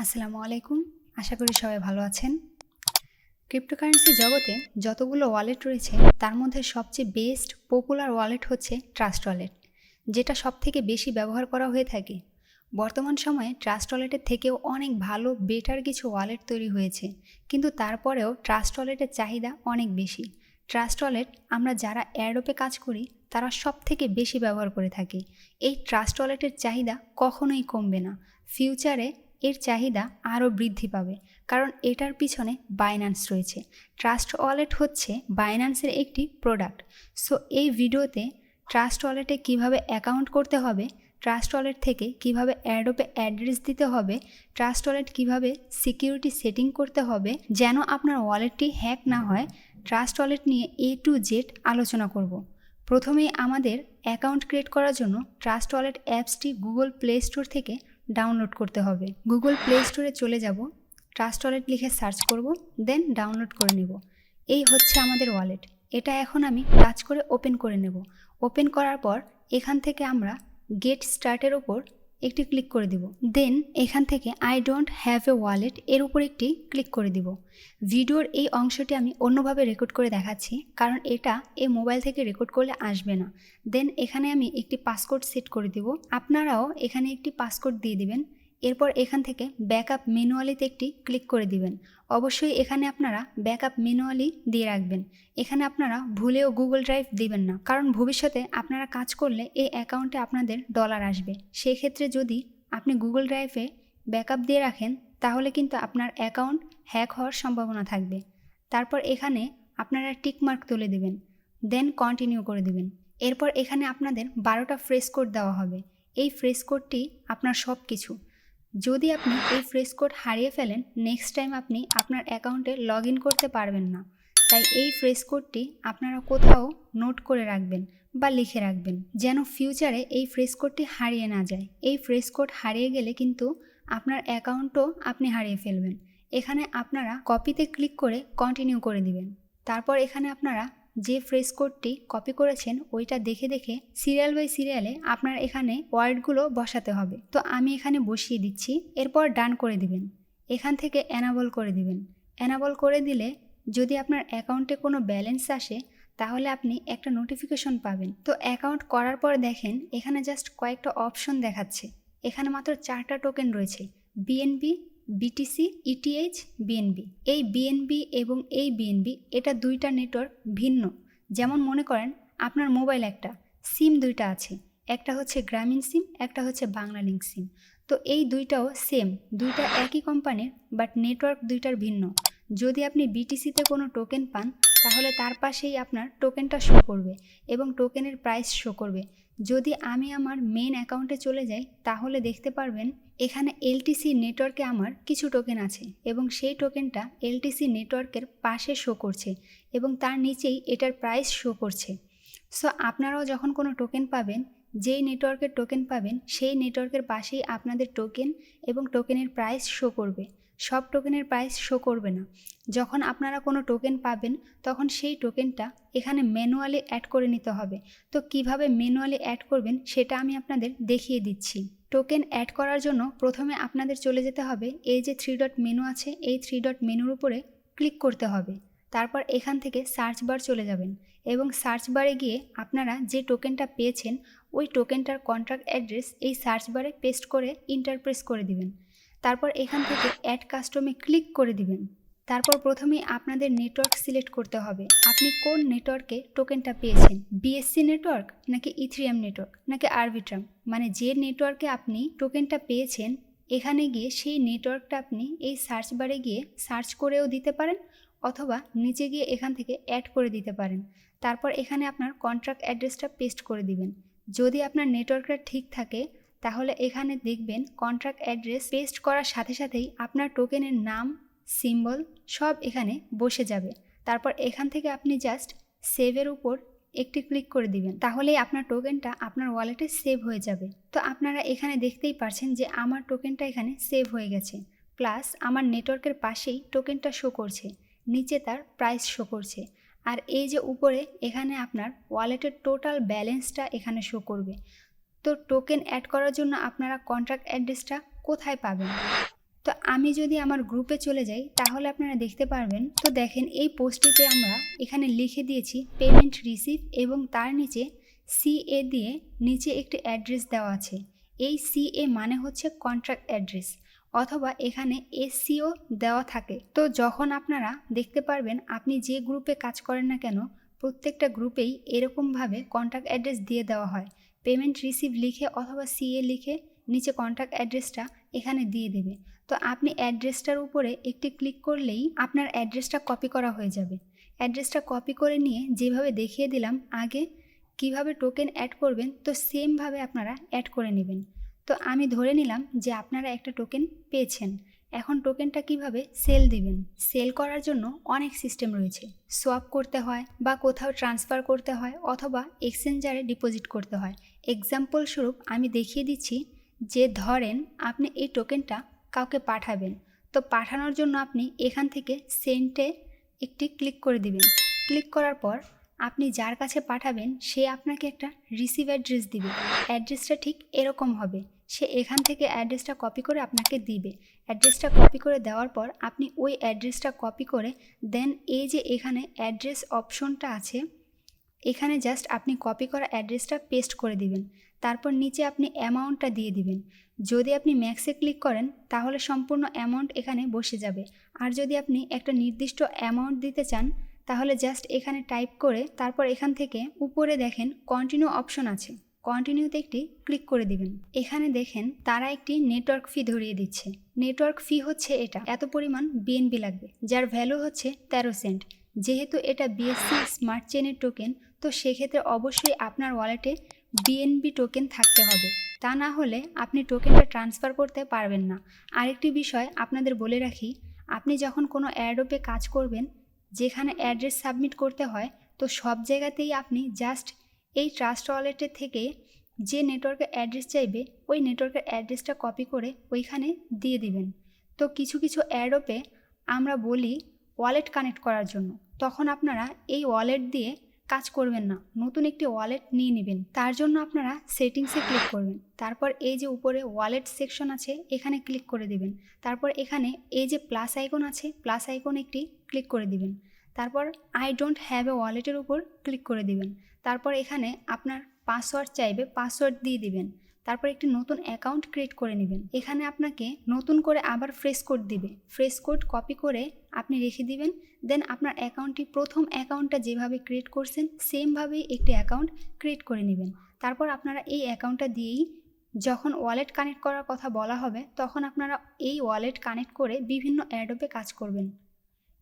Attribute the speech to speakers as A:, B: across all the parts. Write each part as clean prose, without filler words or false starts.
A: আসসালামু আলাইকুম। আশা করি সবাই ভালো আছেন। ক্রিপ্টোকারেন্সি জগতে যতগুলো ওয়ালেট রয়েছে তার মধ্যে সবচেয়ে বেস্ট পপুলার ওয়ালেট হচ্ছে ট্রাস্ট ওয়ালেট, যেটা সবথেকে বেশি ব্যবহার করা হয়ে থাকে। বর্তমান সময়ে ট্রাস্ট ওয়ালেটের থেকেও অনেক ভালো বেটার কিছু ওয়ালেট তৈরি হয়েছে, কিন্তু তারপরেও ট্রাস্ট ওয়ালেটের চাহিদা অনেক বেশি। ট্রাস্ট ওয়ালেট আমরা যারা এয়ারড্রপে কাজ করি তারা সবথেকে বেশি ব্যবহার করে থাকি। এই ট্রাস্ট ওয়ালেটের চাহিদা কখনোই কমবে না, ফিউচারে এর চাহিদা আরও বৃদ্ধি পাবে, কারণ এটার পিছনে বাইন্যান্স রয়েছে। ট্রাস্ট ওয়ালেট হচ্ছে বাইন্যান্সের একটি প্রোডাক্ট। সো এই ভিডিওতে ট্রাস্ট ওয়ালেটে কীভাবে অ্যাকাউন্ট করতে হবে, ট্রাস্ট ওয়ালেট থেকে কিভাবে এয়ারড্রপে অ্যাড্রেস দিতে হবে, ট্রাস্ট ওয়ালেট কীভাবে সিকিউরিটি সেটিং করতে হবে যেন আপনার ওয়ালেটটি হ্যাক না হয়, ট্রাস্ট ওয়ালেট নিয়ে A to Z আলোচনা করব। প্রথমেই আমাদের অ্যাকাউন্ট ক্রিয়েট করার জন্য ট্রাস্ট ওয়ালেট অ্যাপসটি গুগল প্লে স্টোর থেকে ডাউনলোড করতে হবে। গুগল প্লে স্টোরে চলে যাব, ট্রাস্ট ওয়ালেট লিখে সার্চ করব, দেন ডাউনলোড করে নেব। এই হচ্ছে আমাদের ওয়ালেট। এটা এখন আমি টাচ করে ওপেন করে নেব। ওপেন করার পর এখান থেকে আমরা গেট স্টার্টের ওপর একটি ক্লিক করে দিব। দেন এখান থেকে I don't have a wallet এর উপর একটি ক্লিক করে দিব। ভিডিওর এই অংশটি আমি অন্যভাবে রেকর্ড করে দেখাচ্ছি, কারণ এটা এই মোবাইল থেকে রেকর্ড করলে আসবে না। দেন এখানে আমি একটি পাসকোড সেট করে দিব, আপনারাও এখানে একটি পাসকোড দিয়ে দিবেন। এরপর এখান থেকে ব্যাকআপ ম্যানুয়ালিতে একটি ক্লিক করে দিবেন। অবশ্যই এখানে আপনারা ব্যাকআপ ম্যানুয়ালি দিয়ে রাখবেন। এখানে আপনারা ভুলেও গুগল ড্রাইভ দিবেন না, কারণ ভবিষ্যতে আপনারা কাজ করলে এই অ্যাকাউন্টে আপনাদের ডলার আসবে। সেই ক্ষেত্রে যদি আপনি গুগল ড্রাইভে ব্যাকআপ দিয়ে রাখেন তাহলে কিন্তু আপনার অ্যাকাউন্ট হ্যাক হওয়ার সম্ভাবনা থাকবে। তারপর এখানে আপনারা টিকমার্ক তুলে দিবেন, দেন কন্টিনিউ করে দিবেন। এরপর এখানে আপনাদের 12টা ফ্রেশ কোড দেওয়া হবে। এই ফ্রেশ কোডটি আপনার সব কিছু। যদি আপনি এই ফ্রেশ কোড হারিয়ে ফেলেন, নেক্সট টাইম আপনি আপনার অ্যাকাউন্টে লগ ইন করতে পারবেন না। তাই এই ফ্রেশ কোডটি আপনারা কোথাও নোট করে রাখবেন বা লিখে রাখবেন, যেন ফিউচারে এই ফ্রেশ কোডটি হারিয়ে না যায়। এই ফ্রেশ কোড হারিয়ে গেলে কিন্তু আপনার অ্যাকাউন্টও আপনি হারিয়ে ফেলবেন। এখানে আপনারা কপিতে ক্লিক করে কন্টিনিউ করে দিবেন। তারপর এখানে আপনারা যে ফ্রেশ কোডটি কপি করেছেন ওইটা দেখে দেখে সিরিয়াল বাই সিরিয়ালে আপনার এখানে ওয়ার্ডগুলো বসাতে হবে। তো আমি এখানে বসিয়ে দিচ্ছি। এরপর ডান করে দিবেন। এখান থেকে এনাবল করে দিবেন। এনাবল করে দিলে যদি আপনার অ্যাকাউন্টে কোনো ব্যালেন্স আসে তাহলে আপনি একটা নোটিফিকেশন পাবেন। তো অ্যাকাউন্ট করার পর দেখেন এখানে জাস্ট কয়েকটা অপশন দেখাচ্ছে। এখানে মাত্র 4টা টোকেন রয়েছে, বিএনবি, বিটিসি, ইটিএইচ, বিএনবি। এই বিএনবি এবং এই বিএনবি এটা দুইটা নেটওয়ার্ক ভিন্ন। যেমন মনে করেন আপনার মোবাইল একটা, সিম দুইটা আছে, একটা হচ্ছে গ্রামীণ সিম, একটা হচ্ছে বাংলা লিঙ্ক সিম। তো এই দুইটাও সেম, দুইটা একই কোম্পানির, বাট নেটওয়ার্ক দুইটার ভিন্ন। যদি আপনি বিটিসিতে কোনো টোকেন পান তাহলে তার পাশেই আপনার টোকেনটা শো করবে এবং টোকেনের প্রাইস শো করবে। যদি আমি আমার মেন অ্যাকাউন্টে চলে যাই তাহলে দেখতে পারবেন এখানে এলটিসি নেটওয়ার্কে আমার কিছু টোকেন আছে এবং সেই টোকেনটা এলটিসি নেটওয়ার্কের পাশে শো করছে এবং তার নিচেই এটার প্রাইস শো করছে। সো আপনারাও যখন কোনো টোকেন পাবেন, যেই নেটওয়ার্কের টোকেন পাবেন সেই নেটওয়ার্কের পাশেই আপনাদের টোকেন এবং টোকেনের প্রাইস শো করবে। সব টোকেনের প্রাইস শো করবে না। যখন আপনারা কোনো টোকেন পাবেন তখন সেই টোকেনটা এখানে ম্যানুয়ালি অ্যাড করে নিতে হবে। তো কিভাবে ম্যানুয়ালি অ্যাড করবেন সেটা আমি আপনাদের দেখিয়ে দিচ্ছি। টোকেন অ্যাড করার জন্য প্রথমে আপনাদের চলে যেতে হবে, এই যে 3 ডট মেনু আছে এই 3 ডট মেনুর উপরে ক্লিক করতে হবে। তারপর এখান থেকে সার্চ বার চলে যাবেন এবং সার্চ বারে গিয়ে আপনারা যে টোকেনটা পেয়েছেন ওই টোকেনটার কন্ট্রাক্ট অ্যাড্রেস এই সার্চ বারে পেস্ট করে ইন্টার প্রেস করে দিবেন। তারপর এখান থেকে অ্যাড কাস্টমে ক্লিক করে দিবেন। তারপর প্রথমেই আপনাদের নেটওয়ার্ক সিলেক্ট করতে হবে, আপনি কোন নেটওয়ার্কে টোকেনটা পেয়েছেন, বিএসসি নেটওয়ার্ক নাকি ইথেরিয়াম নেটওয়ার্ক নাকি আরবিট্রাম। মানে যে নেটওয়ার্কে আপনি টোকেনটা পেয়েছেন এখানে গিয়ে সেই নেটওয়ার্কটা আপনি এই সার্চ বারে গিয়ে সার্চ করেও দিতে পারেন অথবা নিচে গিয়ে এখান থেকে অ্যাড করে দিতে পারেন। তারপর এখানে আপনার কন্ট্রাক্ট অ্যাড্রেসটা পেস্ট করে দিবেন। যদি আপনার নেটওয়ার্কটা ঠিক থাকে তাহলে এখানে দেখবেন কন্ট্রাক্ট অ্যাড্রেস পেস্ট করার সাথে সাথেই আপনার টোকেনের নাম, সিম্বল সব এখানে বসে যাবে। তারপর এখান থেকে আপনি জাস্ট সেভের উপর একটি ক্লিক করে দিবেন, তাহলেই আপনার টোকেনটা আপনার ওয়ালেটে সেভ হয়ে যাবে। তো আপনারা এখানে দেখতেই পারছেন যে আমার টোকেনটা এখানে সেভ হয়ে গেছে, প্লাস আমার নেটওয়ার্কের পাশেই টোকেনটা শো করছে, নিচে তার প্রাইস শো করছে। আর এই যে উপরে এখানে আপনার ওয়ালেটের টোটাল ব্যালেন্সটা এখানে শো করবে। তো টোকেন অ্যাড করার জন্য আপনারা কন্ট্রাক্ট অ্যাড্রেসটা কোথায় পাবেন? তো আমি যদি আমার গ্রুপে চলে যাই তাহলে আপনারা দেখতে পারবেন। তো দেখেন এই পোস্টটিতে আমরা এখানে লিখে দিয়েছি পেমেন্ট রিসিভ এবং তার নিচে CA দিয়ে নিচে একটি অ্যাড্রেস দেওয়া আছে। এই CA মানে হচ্ছে কন্ট্রাক্ট অ্যাড্রেস, অথবা এখানে SCO দেওয়া থাকে। তো যখন আপনারা দেখতে পারবেন আপনি যে গ্রুপে কাজ করেন না কেন প্রত্যেকটা গ্রুপেই এরকমভাবে কন্ট্যাক্ট অ্যাড্রেস দিয়ে দেওয়া হয়। পেমেন্ট রিসিভ লিখে অথবা CA লিখে নিচে কন্ট্যাক্ট অ্যাড্রেসটা এখানে দিয়ে দেবে। তো আপনি অ্যাড্রেসটার উপরে একটি ক্লিক করলেই আপনার অ্যাড্রেসটা কপি করা হয়ে যাবে। অ্যাড্রেসটা কপি করে নিয়ে যেভাবে দেখিয়ে দিলাম আগে কিভাবে টোকেন অ্যাড করবেন, তো সেমভাবে আপনারা অ্যাড করে নেবেন। তো আমি ধরে নিলাম যে আপনারা একটা টোকেন পেয়েছেন। এখন টোকেনটা কিভাবে সেল দিবেন? সেল করার জন্য অনেক সিস্টেম রয়েছে। সোয়াপ করতে হয় বা কোথাও ট্রান্সফার করতে হয় অথবা এক্সচেঞ্জারে ডিপোজিট করতে হয়। এক্সাম্পল স্বরূপ আমি দেখিয়ে দিচ্ছি যে ধরেন আপনি এই টোকেনটা কাউকে পাঠাবেন। তো পাঠানোর জন্য আপনি এখান থেকে সেন্টে একটি ক্লিক করে দিবেন। ক্লিক করার পর আপনি যার কাছে পাঠাবেন সে আপনাকে একটা রিসিভ অ্যাড্রেস দিবে। অ্যাড্রেসটা ঠিক এরকম হবে। সে এখান থেকে অ্যাড্রেসটা কপি করে আপনাকে দিবে। অ্যাড্রেসটা কপি করে দেওয়ার পর আপনি ওই অ্যাড্রেসটা কপি করে দেন এই যে এখানে অ্যাড্রেস অপশনটা আছে এখানে জাস্ট আপনি কপি করা অ্যাড্রেসটা পেস্ট করে দিবেন। তারপর নিচে আপনি অ্যামাউন্টটা দিয়ে দিবেন। যদি আপনি ম্যাক্সে ক্লিক করেন তাহলে সম্পূর্ণ অ্যামাউন্ট এখানে বসে যাবে। আর যদি আপনি একটা নির্দিষ্ট অ্যামাউন্ট দিতে চান তাহলে জাস্ট এখানে টাইপ করে তারপর এখান থেকে উপরে দেখেন কন্টিনিউ অপশন আছে, কন্টিনিউতে একটি ক্লিক করে দিবেন। এখানে দেখেন তারা একটি নেটওয়ার্ক ফি ধরিয়ে দিচ্ছে। নেটওয়ার্ক ফি হচ্ছে এটা, এত পরিমাণ BNB লাগবে, যার ভ্যালু হচ্ছে 13 সেন্ট। যেহেতু এটা BSC স্মার্ট চেনের টোকেন, তো সেক্ষেত্রে অবশ্যই আপনার ওয়ালেটে BNB টোকেন থাকতে হবে, তা না হলে আপনি টোকেনটা ট্রান্সফার করতে পারবেন না। আরেকটি বিষয় আপনাদের বলে রাখি, আপনি যখন কোনো এয়ারড্রপে কাজ করবেন যেখানে অ্যাড্রেস সাবমিট করতে হয়, তো সব জায়গাতেই আপনি জাস্ট এই ট্রাস্ট ওয়ালেটের থেকে যে নেটওয়ার্কের অ্যাড্রেস চাইবে ওই নেটওয়ার্কের অ্যাড্রেসটা কপি করে ওইখানে দিয়ে দিবেন। তো কিছু কিছু এয়ারড্রপে আমরা বলি ওয়ালেট কানেক্ট করার জন্য, তখন আপনারা এই ওয়ালেট দিয়ে কাজ করবেন না, নতুন একটি ওয়ালেট নিয়ে নেবেন। তার জন্য আপনারা সেটিংসে ক্লিক করবেন। তারপর এই যে উপরে ওয়ালেট সেকশন আছে এখানে ক্লিক করে দিবেন। তারপর এখানে এই যে প্লাস আইকন আছে প্লাস আইকন একটি ক্লিক করে দিবেন। তারপর আই ডোন্ট হ্যাভ এ ওয়ালেটের উপর ক্লিক করে দিবেন। তারপর এখানে আপনার পাসওয়ার্ড চাইবে, পাসওয়ার্ড দিয়ে দিবেন। তারপর একটি নতুন অ্যাকাউন্ট ক্রিয়েট করে নেবেন। এখানে আপনাকে নতুন করে আবার ফ্রেশ কোড দিবে। ফ্রেশ কোড কপি করে আপনি রেখে দিবেন। দেন আপনার অ্যাকাউন্টটি প্রথম অ্যাকাউন্টটা যেভাবে ক্রিয়েট করছেন সেমভাবেই একটি অ্যাকাউন্ট ক্রিয়েট করে নেবেন। তারপর আপনারা এই অ্যাকাউন্টটা দিয়েই যখন ওয়ালেট কানেক্ট করার কথা বলা হবে তখন আপনারা এই ওয়ালেট কানেক্ট করে বিভিন্ন এয়ারড্রপে কাজ করবেন।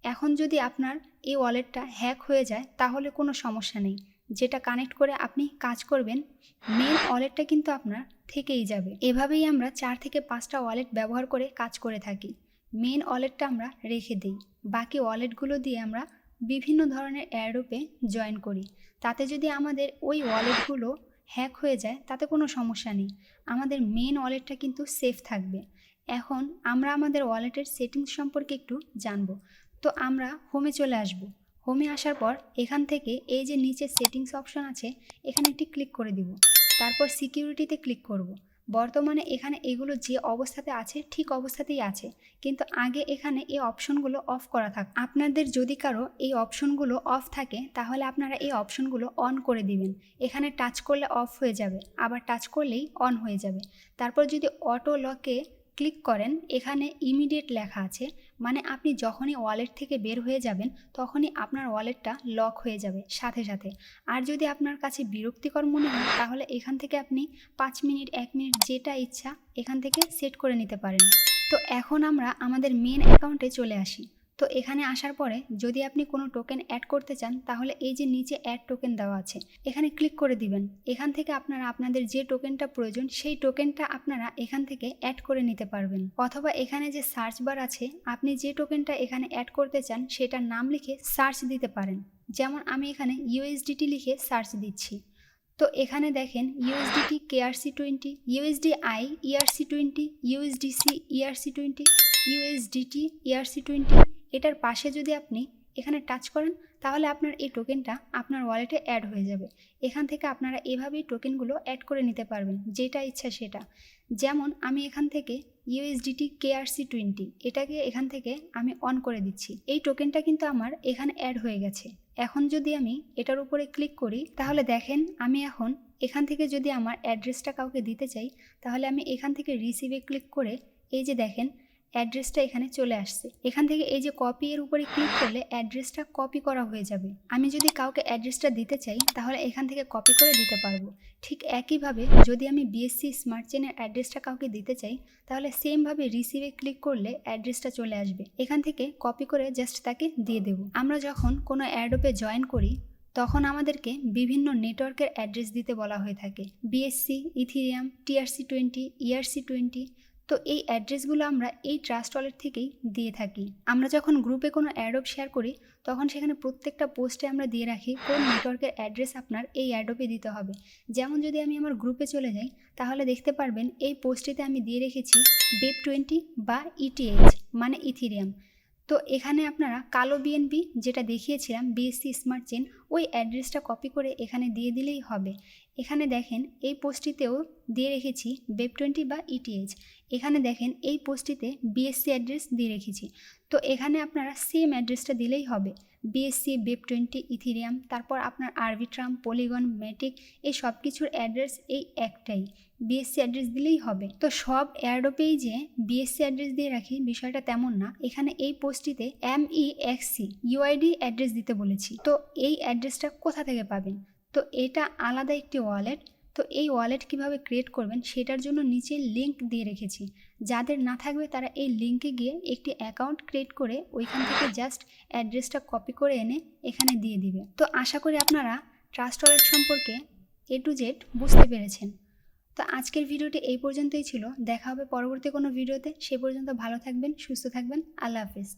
A: এখন যদি আপনার এই ওয়ালেটটা হ্যাক হয়ে যায় তাহলে কোনো সমস্যা নেই, যেটা কানেক্ট করে আপনি কাজ করবেন মেন ওয়ালেটটা কিন্তু আপনার থেকেই যাবে। এভাবেই আমরা 4 থেকে 5টা ওয়ালেট ব্যবহার করে কাজ করে থাকি। মেন ওয়ালেটটা আমরা রেখে দিই, বাকি ওয়ালেটগুলো দিয়ে আমরা বিভিন্ন ধরনের এয়ারড্রপে জয়েন করি। তাতে যদি আমাদের ওই ওয়ালেটগুলো হ্যাক হয়ে যায় তাতে কোনো সমস্যা নেই, আমাদের মেন ওয়ালেটটা কিন্তু সেফ থাকবে। এখন আমরা আমাদের ওয়ালেটের সেটিংস সম্পর্কে একটু জানবো। তো আমরা হোমে চলে আসব। হোমে আসার পর এখান থেকে এই যে নিচে সেটিংস অপশন আছে এখানে একটি ক্লিক করে দিব। তারপর সিকিউরিটিতে ক্লিক করব। বর্তমানে এখানে এগুলো যে অবস্থাতে আছে ঠিক অবস্থাতেই আছে, কিন্তু আগে এখানে এই অপশনগুলো অফ করা থাক। আপনাদের যদি কারো এই অপশনগুলো অফ থাকে তাহলে আপনারা এই অপশনগুলো অন করে দিবেন। এখানে টাচ করলে অফ হয়ে যাবে, আবার টাচ করলেই অন হয়ে যাবে। তারপর যদি অটো লকে ক্লিক করেন এখানে ইমিডিয়েট লেখা আছে, মানে আপনি যখনই ওয়ালেট থেকে বের হয়ে যাবেন তখনই আপনার ওয়ালেটটা লক হয়ে যাবে সাথে সাথে। আর যদি আপনার কাছে বিরক্তিকর মনে হয় তাহলে এখান থেকে আপনি 5 মিনিট 1 মিনিট যেটা ইচ্ছা এখান থেকে সেট করে নিতে পারেন। তো এখন আমরা আমাদের মেন অ্যাকাউন্টে চলে আসি। তো এখানে আসার পরে যদি আপনি কোনো টোকেন অ্যাড করতে চান তাহলে এই যে নিচে অ্যাড টোকেন দেওয়া আছে এখানে ক্লিক করে দিবেন। এখান থেকে আপনারা আপনাদের যে টোকেনটা প্রয়োজন সেই টোকেনটা আপনারা এখান থেকে অ্যাড করে নিতে পারবেন, অথবা এখানে যে সার্চ বার আছে আপনি যে টোকেনটা এখানে অ্যাড করতে চান সেটার নাম লিখে সার্চ দিতে পারেন। যেমন আমি এখানে USDT লিখে সার্চ দিচ্ছি। তো এখানে দেখেন USDT KRC20, USDI ERC20, USDC ERC20, USDT ERC20, এটার পাশে যদি আপনি এখানে টাচ করেন তাহলে আপনার এই টোকেনটা আপনার ওয়ালেটে অ্যাড হয়ে যাবে। এখান থেকে আপনারা এভাবেই টোকেনগুলো অ্যাড করে নিতে পারবেন যেটা ইচ্ছা সেটা। যেমন আমি এখান থেকে USDT KRC20 এটাকে এখান থেকে আমি অন করে দিচ্ছি। এই টোকেনটা কিন্তু আমার এখানে অ্যাড হয়ে গেছে। এখন যদি আমি এটার উপরে ক্লিক করি তাহলে দেখেন আমি এখন এখান থেকে যদি আমার অ্যাড্রেসটা কাউকে দিতে চাই তাহলে আমি এখান থেকে রিসিভে ক্লিক করে এই যে দেখেন অ্যাড্রেসটা এখানে চলে আসছে। এখান থেকে এই যে কপি এর উপরে ক্লিক করলে অ্যাড্রেসটা কপি করা হয়ে যাবে। আমি যদি কাউকে অ্যাড্রেসটা দিতে চাই তাহলে এখান থেকে কপি করে দিতে পারবো। ঠিক একইভাবে যদি আমি বিএসসি স্মার্ট চেনের অ্যাড্রেসটা কাউকে দিতে চাই তাহলে সেমভাবে রিসিভে ক্লিক করলে অ্যাড্রেসটা চলে আসবে। এখান থেকে কপি করে জাস্ট তাকে দিয়ে দেব। আমরা যখন কোনো এয়ারড্রপে জয়েন করি তখন আমাদেরকে বিভিন্ন নেটওয়ার্কের অ্যাড্রেস দিতে বলা হয়ে থাকে, বিএসসি, ইথিরিয়াম, TRC20, ERC20। তো এই অ্যাড্রেসগুলো আমরা এই ট্রাস্ট ওয়ালেট থেকেই দিয়ে থাকি। আমরা যখন গ্রুপে কোনো এয়ারড্রপ শেয়ার করি তখন সেখানে প্রত্যেকটা পোস্টে আমরা দিয়ে রাখি কোন নেটওয়ার্কের অ্যাড্রেস আপনার এই এয়ারড্রপে দিতে হবে। যেমন যদি আমি আমার গ্রুপে চলে যাই তাহলে দেখতে পারবেন এই পোস্টটিতে আমি দিয়ে রেখেছি BEP20 বা ETH মানে ইথিরিয়াম। তো এখানে আপনারা কালো বিএনপি যেটা দেখিয়েছিলাম বিএসসি স্মার্ট চেন ওই অ্যাড্রেসটা কপি করে এখানে দিয়ে দিলেই হবে। এখানে দেখেন এই পোস্টটিতেও দিয়ে রেখেছি BEP20 বা ETH। এখানে দেখেন এই পোস্টটিতে বিএসসি অ্যাড্রেস দিয়ে রেখেছি। তো এখানে আপনারা সেম অ্যাড্রেসটা দিলেই হবে, বিএসসি, BEP20, ইথিরিয়াম, তারপর আপনার আরবিট্রাম, পলিগন, ম্যাটিক এই সব কিছুর অ্যাড্রেস এই একটাই, বিএসসি অ্যাড্রেস দিলেই হবে। তো সব এয়ারড্রপেই যে বিএসসি অ্যাড্রেস দিয়ে রাখি বিষয়টা তেমন না। এখানে এই পোস্টটিতে MEXC UID অ্যাড্রেস দিতে বলেছি। তো এই অ্যাড্রেসটা কোথা থেকে পাবেন? তো এটা আলাদা একটি ওয়ালেট। তো এই ওয়ালেট কিভাবে ক্রিয়েট করবেন সেটার জন্য নিচে লিঙ্ক দিয়ে রেখেছি। যাদের না থাকবে তারা এই লিঙ্কে গিয়ে একটি অ্যাকাউন্ট ক্রিয়েট করে ওইখান থেকে জাস্ট অ্যাড্রেসটা কপি করে এনে এখানে দিয়ে দিবে। তো আশা করি আপনারা ট্রাস্ট ওয়ালেট সম্পর্কে A to Z বুঝতে পেরেছেন। তো আজকের ভিডিওটি এই পর্যন্তই ছিল। দেখা হবে পরবর্তী কোনো ভিডিওতে। সে পর্যন্ত ভালো থাকবেন, সুস্থ থাকবেন। আল্লাহ হাফিজ।